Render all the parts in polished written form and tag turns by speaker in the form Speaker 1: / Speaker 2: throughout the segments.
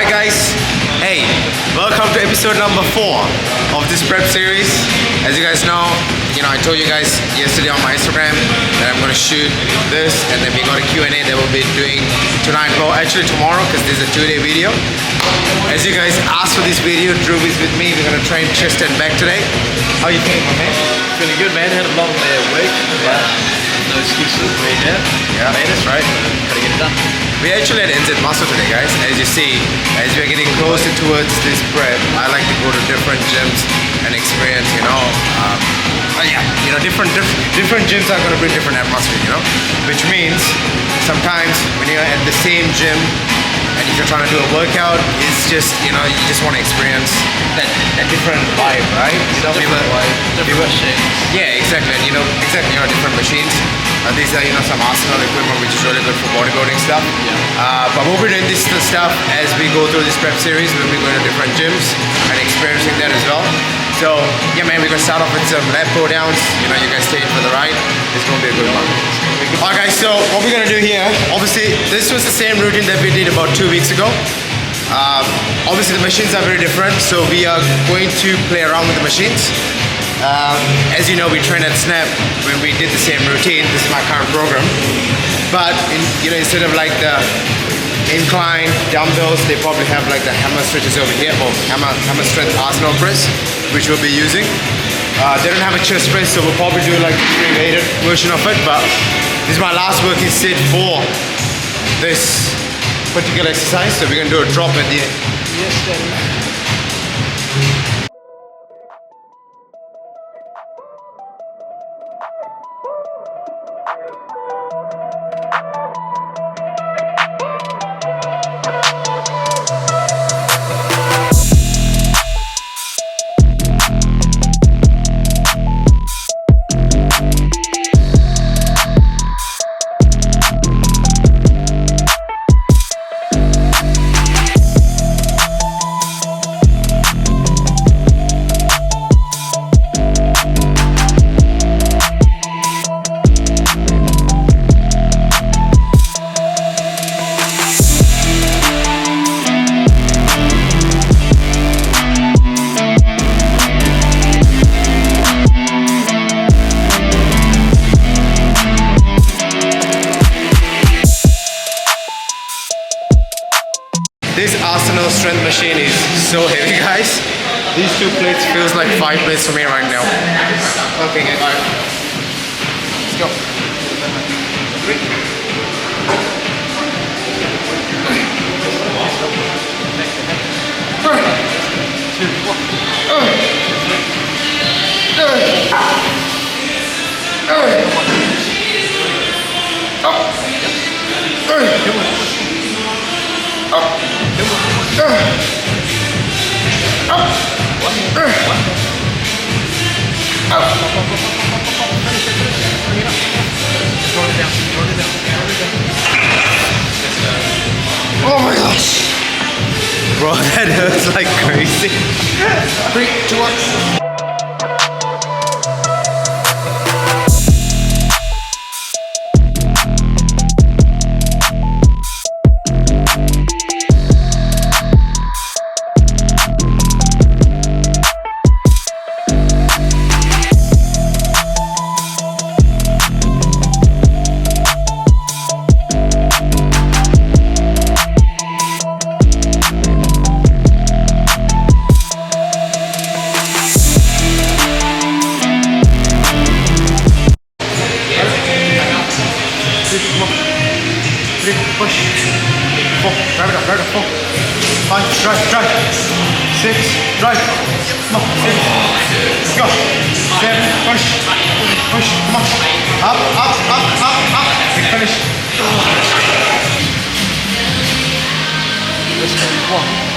Speaker 1: Alright guys, hey, welcome to episode number 4 of this prep series. As you guys know, I told you guys yesterday on my Instagram that I'm going to shoot this, and then we got a Q&A that we'll be doing tonight, well actually tomorrow, because this is a 2-day video. As you guys asked for this video, Dhruv is with me. We're going to train chest and back today. How are you feeling, my man?
Speaker 2: Feeling good, man. Had a long day at work, but no excuses. We're here.
Speaker 1: Yeah,
Speaker 2: made it.
Speaker 1: Right.
Speaker 2: Gotta get it done.
Speaker 1: We actually had NZ Muscle today, guys. As you see, as we're getting closer towards this prep, I like to go to different gyms and experience, different gyms are going to bring different atmosphere, which means sometimes when you're at the same gym and if you're trying to do a workout, it's just, you just want to experience that different vibe, right?
Speaker 2: Different machines.
Speaker 1: Yeah, exactly. And different machines. These are, some arsenal equipment, which is really good for bodybuilding stuff.
Speaker 2: Yeah.
Speaker 1: But we'll be doing this stuff as we go through this prep series. We'll be going to different gyms and experiencing that as well. So, yeah, man, we're going to start off with some lat pull downs. You guys stay in for the ride. It's going to be a good one. Alright guys, so what we're going to do here, obviously, this was the same routine that we did about 2 weeks ago. Obviously, the machines are very different, so we are going to play around with the machines. As you know, we trained at Snap when we did the same routine. This is my current program. But, instead of like the incline dumbbells, they probably have like the hammer stretches over here, or hammer strength arsenal press, which we'll be using. They don't have a chest press, so we'll probably do like the free-weighted version of it. But this is my last working set for this particular exercise, so we're going to do a drop at the end.
Speaker 2: Yes, Daddy.
Speaker 1: This Arsenal strength machine is so heavy, guys. These 2 plates feels like 5 plates for me right now. Okay, guys. Let's go. 3. Oh my gosh! Bro, that hurts like crazy. 3, 2, 1. Push. 4. Drive it up. 4. 5. Drive. 6. Drive. Come on. 6. Let's go. 7. Push. Come on. Up. Big finish. Let's go. 1.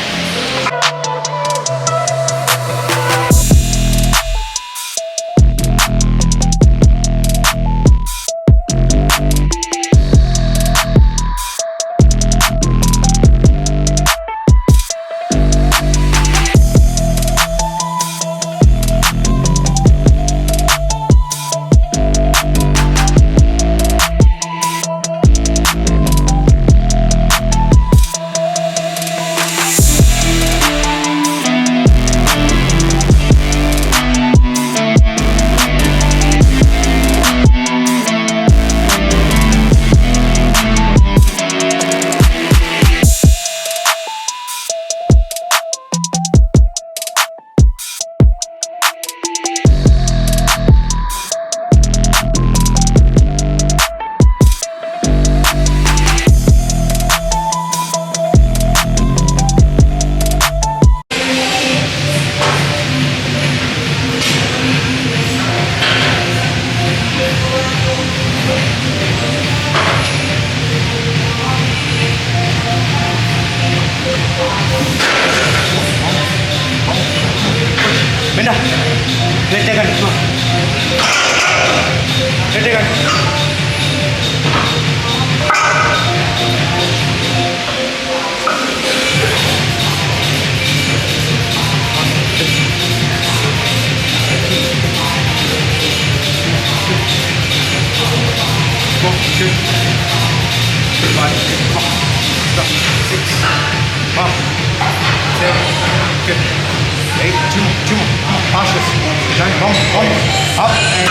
Speaker 3: Linda, let's take it. Come on. Let's take it. Go, shoot. 5, come on. Stop. 6, 1, 7, good. 8, 2 more. Come on, fast this. 9, one, up and...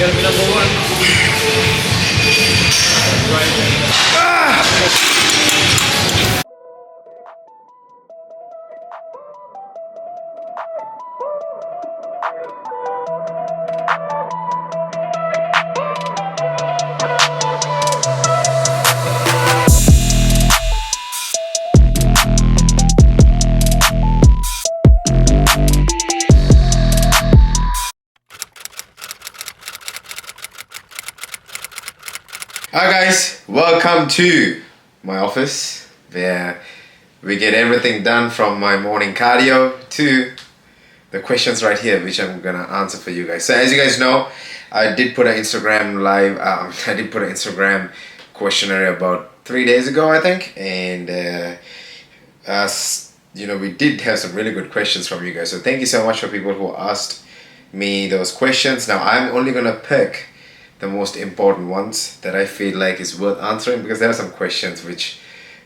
Speaker 2: Gotta be number one.
Speaker 1: Hi guys, welcome to my office where we get everything done from my morning cardio to the questions right here which I'm gonna answer for you guys. So as you guys know, I did put an Instagram live, I did put an Instagram questionnaire about 3 days ago I think, and you know, we did have some really good questions from you guys, so thank you so much for people who asked me those questions. Now I'm only gonna pick the most important ones that I feel like is worth answering, because there are some questions which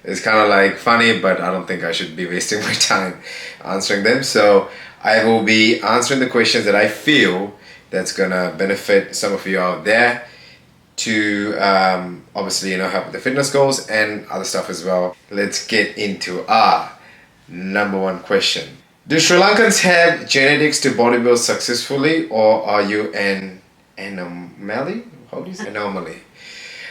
Speaker 1: is kind of like funny, but I don't think I should be wasting my time answering them. So I will be answering the questions that I feel that's gonna benefit some of you out there to obviously, you know, help with the fitness goals and other stuff as well. Let's get into our number one question. Do Sri Lankans have genetics to bodybuild successfully, or are you an anomaly? How do you say anomaly?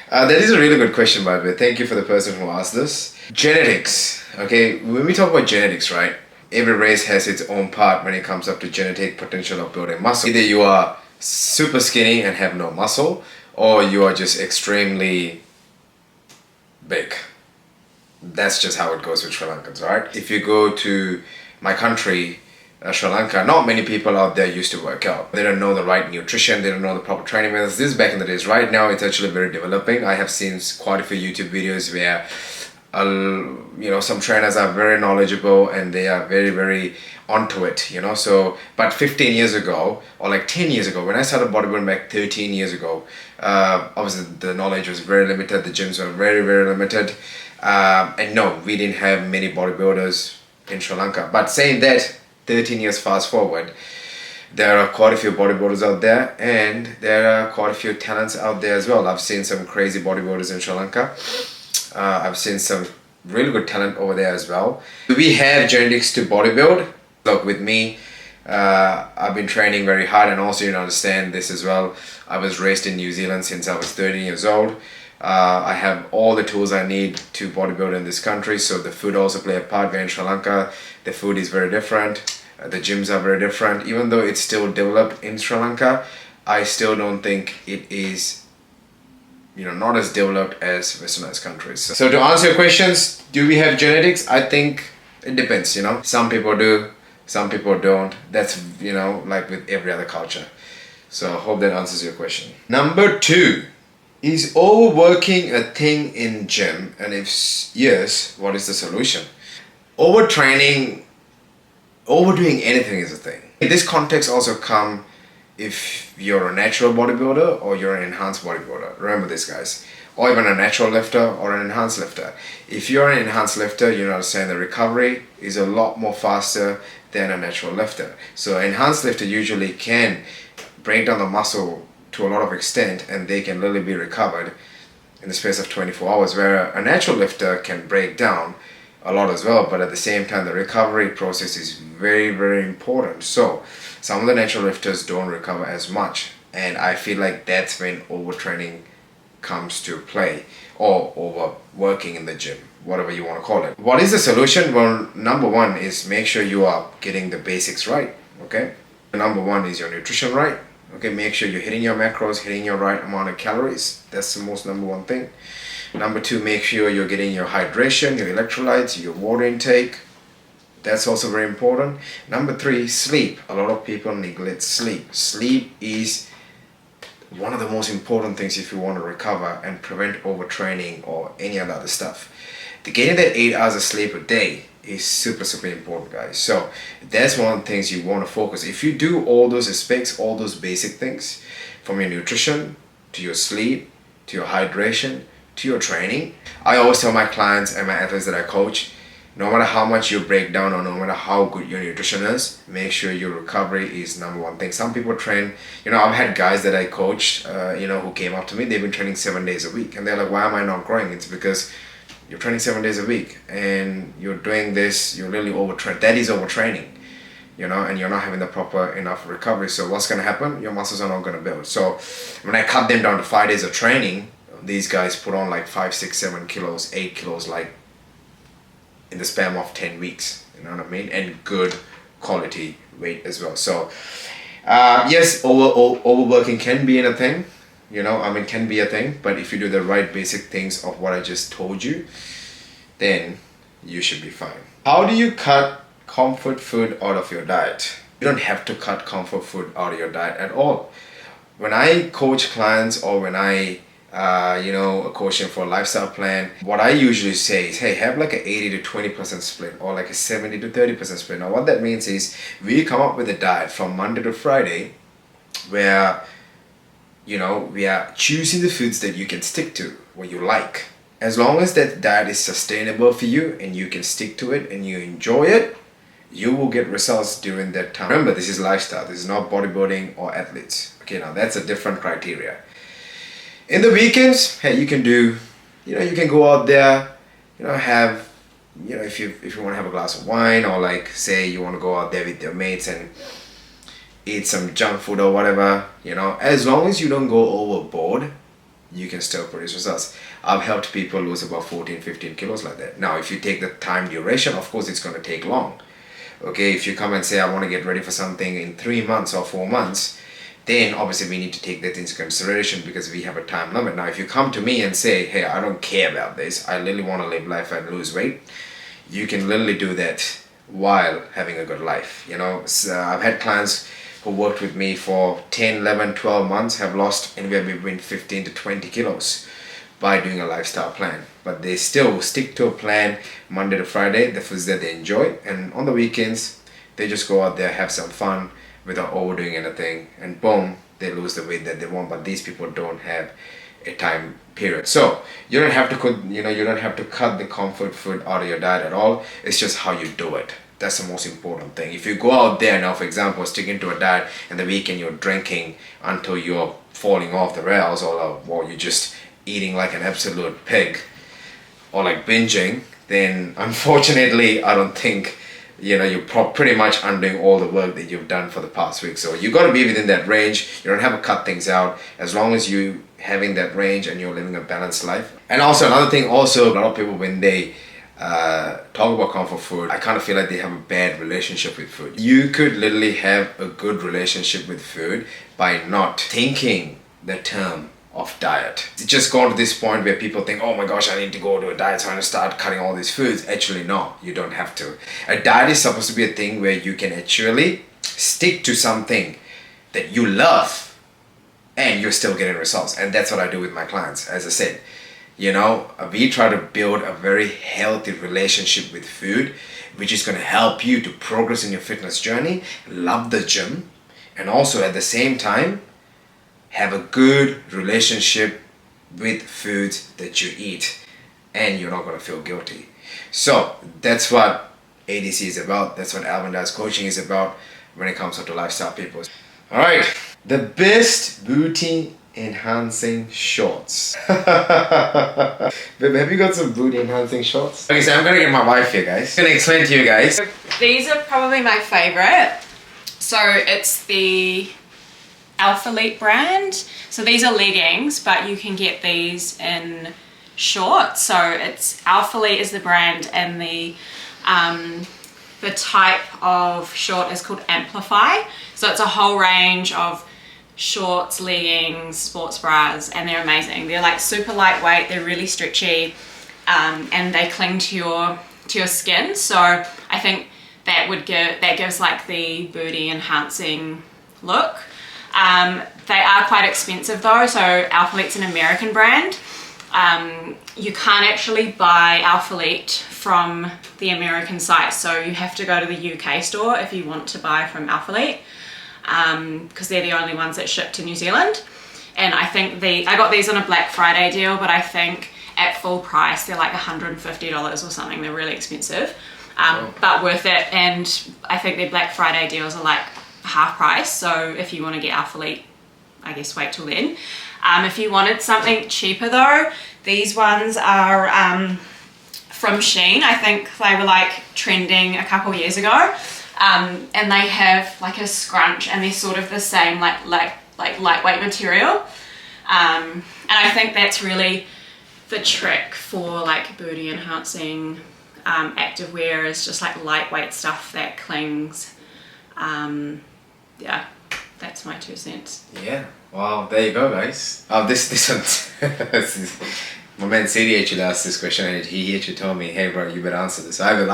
Speaker 1: That is a really good question, by the way. Thank you for the person who asked this. Genetics. Okay, when we talk about genetics, right? Every race has its own part when it comes up to genetic potential of building muscle. Either you are super skinny and have no muscle, or you are just extremely big. That's just how it goes with Sri Lankans, right? If you go to my country, Sri Lanka, not many people out there used to work out. They don't know the right nutrition, they don't know the proper training methods. This is back in the days. Right now it's actually very developing. I have seen quite a few YouTube videos where you know, some trainers are very knowledgeable and they are very onto it, you know. So but 15 years ago, or like 10 years ago, when I started bodybuilding back 13 years ago, obviously the knowledge was very limited, the gyms were very limited, and no, we didn't have many bodybuilders in Sri Lanka. But saying that, 13 years fast forward, there are quite a few bodybuilders out there, and there are quite a few talents out there as well. I've seen some crazy bodybuilders in Sri Lanka. I've seen some really good talent over there as well. Do we have genetics to bodybuild? Look, with me, I've been training very hard, and also you understand this as well. I was raised in New Zealand since I was 13 years old. I have all the tools I need to bodybuild in this country, so the food also play a part. Where in Sri Lanka, the food is very different, the gyms are very different. Even though it's still developed in Sri Lanka, I still don't think it is, you know, not as developed as westernized countries. So to answer your questions, do we have genetics? I think it depends, you know. Some people do, some people don't. That's, you know, like with every other culture. So I hope that answers your question. Number 2. Is overworking a thing in gym? And if yes, what is the solution? Overtraining, overdoing anything is a thing. In this context also come
Speaker 3: if you're a natural bodybuilder or you're an enhanced bodybuilder. Remember this, guys. Or even a natural lifter or an enhanced lifter. If you're an enhanced lifter, you understand the recovery is a lot more faster than a natural lifter. So enhanced lifter usually can break down the muscle to a lot of extent, and they can literally be recovered in the space of 24 hours, where a natural lifter can break down a lot as well, but at the same time the recovery process is very, very important. So some of the natural lifters don't recover as much, and I feel like that's when overtraining comes to play, or overworking in the gym, whatever you want to call it. What is the solution? Well, number one is make sure you are getting the basics right. Okay, number one is your nutrition right. Okay, make sure you're hitting your macros, hitting your right amount of calories. That's the most number one thing. Number two, make sure you're getting your hydration, your electrolytes, your water intake. That's also very important. Number three, sleep. A lot of people neglect sleep. Sleep is one of the most important things if you want to recover and prevent overtraining or any other stuff. Getting that 8 hours of sleep a day is super, super important, guys. So that's one of the things you want to focus. If you do all those aspects, all those basic things, from your nutrition to your sleep to your hydration to your training, I always tell my clients and my athletes that I coach, no matter how much you break down or no matter how good your nutrition is, make sure your recovery is number one thing. Some people train, I've had guys that I coached, who came up to me, they've been training 7 days a week, and they're like, why am I not growing? It's because you're training 7 days a week and you're doing this, you're really overtrained. That is overtraining, and you're not having the proper enough recovery. So what's going to happen? Your muscles are not going to build. So when I cut them down to 5 days of training, these guys put on like 5, 6, 7 kilos, 8 kilos, like in the span of 10 weeks, you know what I mean? And good quality weight as well. So yes, overworking can be a thing, can be a thing, but if you do the right basic things of what I just told you, then you should be fine. How do you cut comfort food out of your diet? You don't have to cut comfort food out of your diet at all. When I coach clients or when I coach them for a lifestyle plan, what I usually say is, hey, have like an 80 to 20% split or like a 70 to 30% split. Now what that means is we come up with a diet from Monday to Friday where we are choosing the foods that you can stick to, what you like. As long as that diet is sustainable for you and you can stick to it and you enjoy it, you will get results during that time. Remember, this is lifestyle. This is not bodybuilding or athletes. Okay, now that's a different criteria. In the weekends, hey, you can do, you can go out there, have, if you want to have a glass of wine, or like say you want to go out there with your mates and eat some junk food or whatever, as long as you don't go overboard, you can still produce results. I've helped people lose about 14, 15 kilos like that. Now, if you take the time duration, of course, it's going to take long. Okay, if you come and say, I want to get ready for something in 3 months or 4 months, then obviously we need to take that into consideration because we have a time limit. Now, if you come to me and say, hey, I don't care about this, I literally want to live life and lose weight, you can literally do that while having a good life. So I've had clients who worked with me for 10, 11, 12 months have lost anywhere between 15 to 20 kilos by doing a lifestyle plan. But they still stick to a plan Monday to Friday, the foods that they enjoy, and on the weekends, they just go out there, have some fun, without overdoing anything, and boom, they lose the weight that they want. But these people don't have a time period. So you don't have to cut the comfort food out of your diet at all. It's just how you do it. That's the most important thing. If you go out there now, for example, sticking to a diet and the weekend you're drinking until you're falling off the rails, or you're just eating like an absolute pig, or like binging, then unfortunately I don't think you're pretty much undoing all the work that you've done for the past week. So you got to be within that range. You don't have to cut things out. As long as you having that range and you're living a balanced life. And also another thing, a lot of people, when they talk about comfort food, I kind of feel like they have a bad relationship with food. You could literally have a good relationship with food by not thinking the term of diet. It's just gone to this point where people think, oh my gosh, I need to go to a diet, so I'm going to start cutting all these foods. Actually, no, you don't have to. A diet is supposed to be a thing where you can actually stick to something that you love and you're still getting results. And that's what I do with my clients. As I said, we try to build a very healthy relationship with food, which is going to help you to progress in your fitness journey, love the gym, and also at the same time have a good relationship with food that you eat, and you're not going to feel guilty. So that's what ADC is about. That's what Alvin Does Coaching is about when it comes to lifestyle people. All right, the best booty enhancing shorts. Babe, have you got some booty enhancing shorts? Okay, so I'm gonna get my wife here, guys. I'm gonna explain to you guys.
Speaker 4: These are probably my favorite. So it's the Alphalete brand. So these are leggings, but you can get these in shorts. So it's Alphalete is the brand, and the type of short is called Amplify. So it's a whole range of shorts, leggings, sports bras, and they're amazing. They're like super lightweight, they're really stretchy, and they cling to your skin. So I think that gives like the booty enhancing look. They are quite expensive though. So Alphalete's an American brand. You can't actually buy Alphalete from the American site, so you have to go to the UK store if you want to buy from Alphalete, because they're the only ones that ship to New Zealand. And I think I got these on a Black Friday deal, but I think at full price they're like $150 or something. They're really expensive, but worth it. And I think their Black Friday deals are like half price, so if you want to get Alphalete, I guess wait till then. If you wanted something cheaper though, these ones are from Shein. I think they were like trending a couple years ago, and they have like a scrunch, and they're sort of the same like lightweight material, and I think that's really the trick for like booty enhancing activewear, is just like lightweight stuff that clings. Yeah, that's my 2 cents.
Speaker 3: Yeah. Well, there you go, guys. Oh, this one. My man Sadie actually asked this question, and he actually told me, "Hey, bro, you better answer this." I will.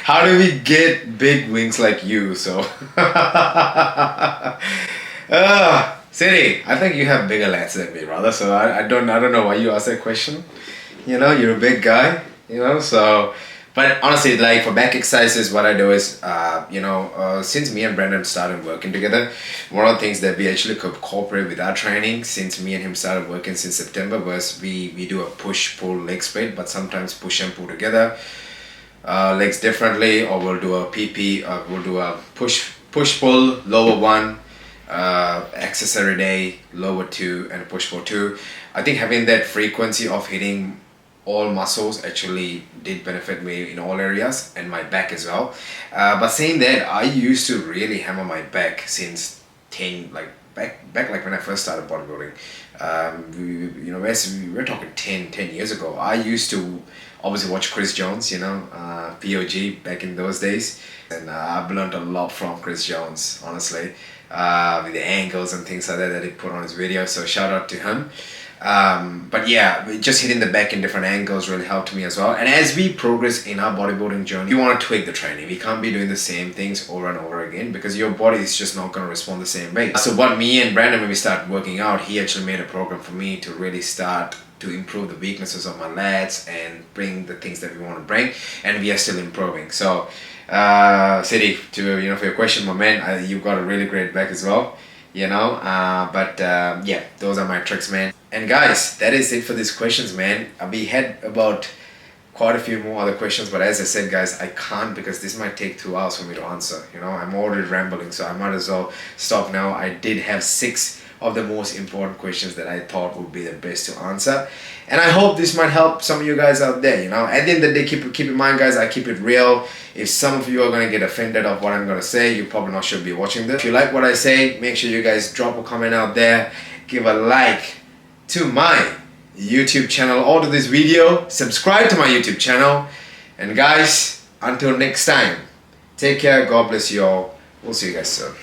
Speaker 3: How do we get big wings like you? So, Sadie, I think you have bigger lats than me, brother. So I don't know why you asked that question. You know, you're a big guy. You know, so. But honestly, like for back exercises, what I do is, since me and Brandon started working together, one of the things that we actually could cooperate with our training, since me and him started working since September, was we do a push-pull leg split, but sometimes push and pull together, legs differently, or we'll do a PP, we'll do a push-pull, lower 1, accessory day, lower 2, and push-pull 2. I think having that frequency of hitting all muscles actually did benefit me in all areas, and my back as well. But saying that, I used to really hammer my back since back like when I first started bodybuilding. We're talking 10 years ago. I used to obviously watch Chris Jones, POG back in those days, and I've learned a lot from Chris Jones, honestly, with the angles and things like that he put on his video. So shout out to him. But yeah, just hitting the back in different angles really helped me as well. And as we progress in our bodybuilding journey, we want to tweak the training. We can't be doing the same things over and over again, because your body is just not going to respond the same way. So what me and Brandon, when we started working out, he actually made a program for me to really start to improve the weaknesses of my lats and bring the things that we want to bring, and we are still improving. So Sadie, for your question, my man, you've got a really great back as well. Yeah, those are my tricks, man. And guys, that is it for these questions, man. We had about quite a few more other questions, but as I said, guys, I can't, because this might take 2 hours for me to answer. I'm already rambling, so I might as well stop now. I did have 6 of the most important questions that I thought would be the best to answer, and I hope this might help some of you guys out there. At the end of the day, keep in mind, guys, I keep it real. If some of you are going to get offended of what I'm going to say, you probably not should be watching this. If you like what I say, make sure you guys drop a comment out there, give a like to my YouTube channel or to this video, subscribe to my YouTube channel, and guys, until next time, take care, God bless you all, we'll see you guys soon.